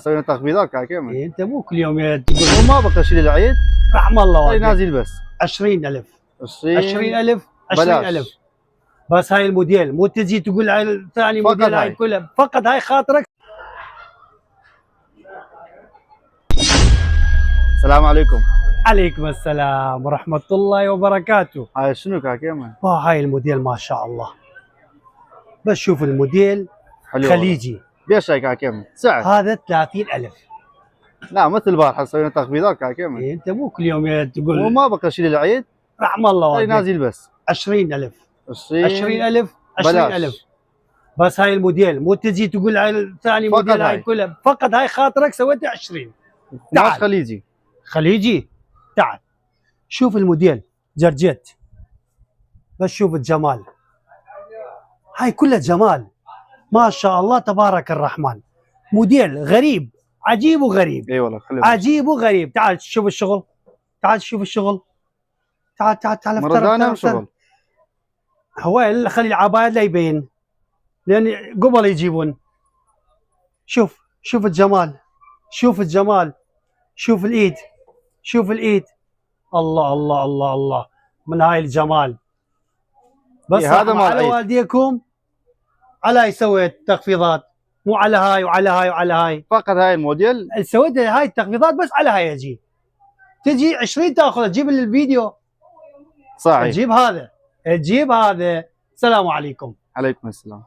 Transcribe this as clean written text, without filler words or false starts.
سوينا تخفيضات كامل. إيه انت مو كل يوم تقول وما بقى شيء للعيد. رحم الله طيب والديك. نازل بس 20,000 20 20,000 بس هاي الموديل، مو تجي تقول هاي الثاني موديل هاي كلها فقط هاي خاطرك. السلام عليكم. عليكم السلام ورحمة الله وبركاته. هاي شنو كامل؟ هاي الموديل ما شاء الله، بس شوف الموديل حلو خليجي. بيش هاي كامل سعر؟ هذا 30,000. لا مثل البارحة سوينا تخفيضات كامل. إيه انت مو كل يوم تقول وما بقى شيء للعيد. رحم الله طيب والديك. نازل بس 20,000 20 20,000 بس هاي الموديل، مو تجي تقول هاي الثاني موديل هاي كلها فقط هاي خاطرك سويتها 20. تعال خليجي. خليجي تعال شوف الموديل جرجيت، بس شوف الجمال، هاي كلها جمال ما شاء الله تبارك الرحمن. موديل غريب عجيب وغريب. اي والله عجيب وغريب. تعال شوف الشغل، تعال شوف الشغل، تعال مردانة شغل. هو اللي خلي العباية لا يبين لان قبل يجيبون. شوف الجمال، شوف الجمال، شوف الايد، شوف الايد. الله الله الله الله من هاي الجمال. بس إيه هذا على والديكم على هاي سويت تخفيضات، مو على هاي وعلى هاي وعلى هاي، فقط هاي الموديل سويت هاي التخفيضات بس على هاي. تجي 20 تاخذ تجيب الفيديو صحيح. تجيب هذا تجيب هذا. السلام عليكم. عليكم السلام.